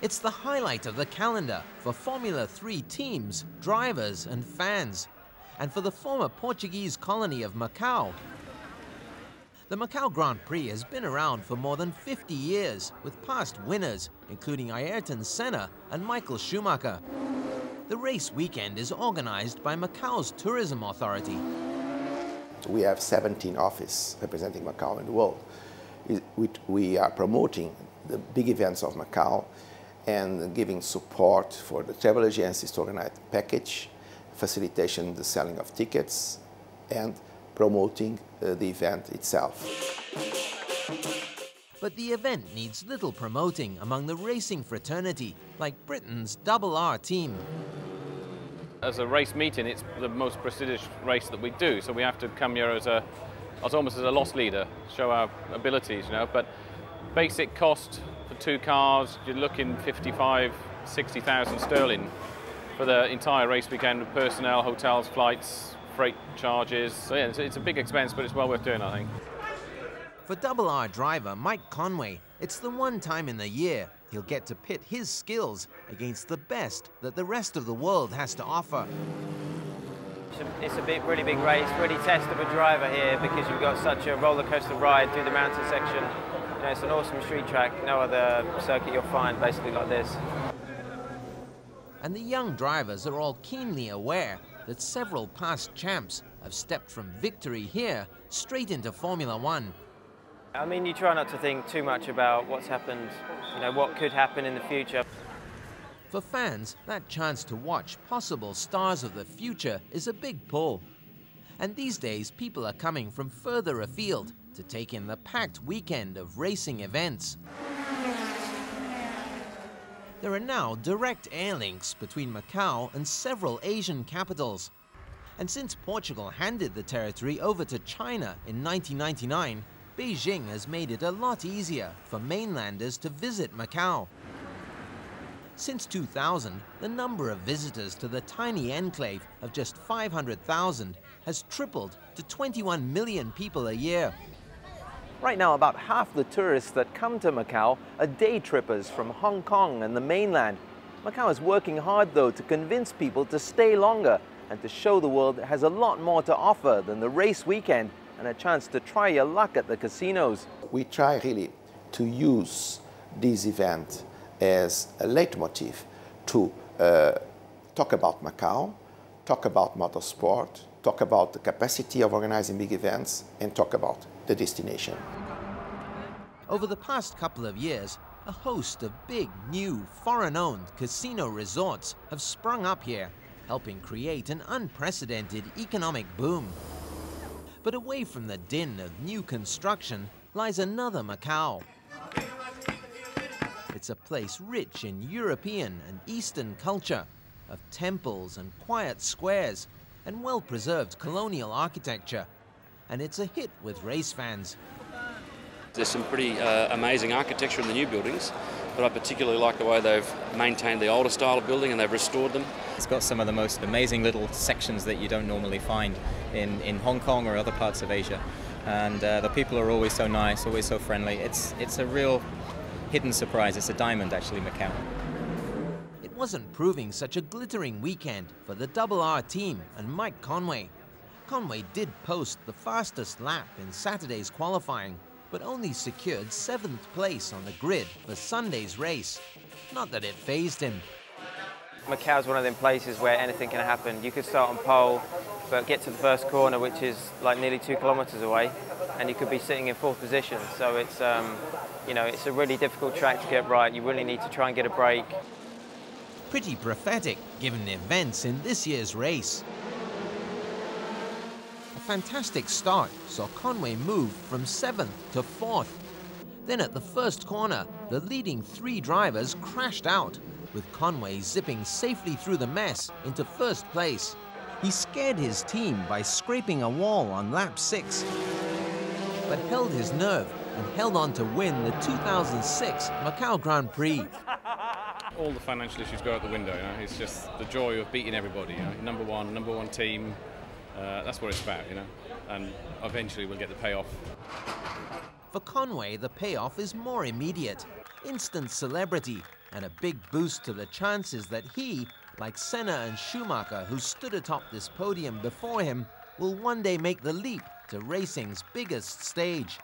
It's the highlight of the calendar for Formula 3 teams, drivers and fans, and for the former Portuguese colony of Macau. The Macau Grand Prix has been around for more than 50 years, with past winners, including Ayrton Senna and Michael Schumacher. The race weekend is organized by Macau's tourism authority. We have 17 offices representing Macau in the world. We are promoting the big events of Macau and giving support for the travel agencies to organize the package, facilitation the selling of tickets, and promoting the event itself. But the event needs little promoting among the racing fraternity, like Britain's RR team. As a race meeting, it's the most prestigious race that we do, so we have to come here as almost as a loss leader, show our abilities, you know. But basic cost for 2 cars, you're looking 60,000 sterling for the entire race weekend with personnel, hotels, flights, freight charges. So yeah, it's a big expense, but it's well worth doing, I think. For RR driver Mike Conway, it's the one time in the year he'll get to pit his skills against the best that the rest of the world has to offer. It's a really big race, really test of a driver here because you've got such a roller coaster ride through the mountain section. You know, it's an awesome street track, no other circuit you'll find basically like this. And the young drivers are all keenly aware that several past champs have stepped from victory here straight into Formula One. I mean, you try not to think too much about what's happened, you know, what could happen in the future. For fans, that chance to watch possible stars of the future is a big pull. And these days, people are coming from further afield to take in the packed weekend of racing events. There are now direct air links between Macau and several Asian capitals. And since Portugal handed the territory over to China in 1999, Beijing has made it a lot easier for mainlanders to visit Macau. Since 2000, the number of visitors to the tiny enclave of just 500,000 has tripled to 21 million people a year. Right now, about half the tourists that come to Macau are day trippers from Hong Kong and the mainland. Macau is working hard, though, to convince people to stay longer and to show the world it has a lot more to offer than the race weekend and a chance to try your luck at the casinos. We try really to use this event as a leitmotiv to talk about Macau, talk about motorsport, talk about the capacity of organizing big events, and talk about the destination. Over the past couple of years, a host of big, new, foreign-owned casino resorts have sprung up here, helping create an unprecedented economic boom. But away from the din of new construction lies another Macau. It's a place rich in European and Eastern culture, of temples and quiet squares, and well-preserved colonial architecture. And it's a hit with race fans. There's some pretty amazing architecture in the new buildings, but I particularly like the way they've maintained the older style of building and they've restored them. It's got some of the most amazing little sections that you don't normally find in Hong Kong or other parts of Asia. And the people are always so nice, always so friendly. It's a real hidden surprise. It's a diamond, actually, Macau. It wasn't proving such a glittering weekend for the RR team and Mike Conway. Conway did post the fastest lap in Saturday's qualifying, but only secured 7th place on the grid for Sunday's race. Not that it fazed him. Macau's one of them places where anything can happen. You could start on pole, but get to the first corner, which is like nearly 2 kilometers away, and you could be sitting in 4th position. So it's, you know, it's a really difficult track to get right. You really need to try and get a break. Pretty prophetic, given the events in this year's race. A fantastic start saw Conway move from 7th to 4th. Then at the first corner, the leading 3 drivers crashed out, with Conway zipping safely through the mess into 1st place. He scared his team by scraping a wall on lap 6, but held his nerve and held on to win the 2006 Macau Grand Prix. All the financial issues go out the window, you know. It's just the joy of beating everybody, you know. Number one team. That's what it's about, you know, and eventually we'll get the payoff. For Conway, the payoff is more immediate. Instant celebrity and a big boost to the chances that he, like Senna and Schumacher, who stood atop this podium before him, will one day make the leap to racing's biggest stage.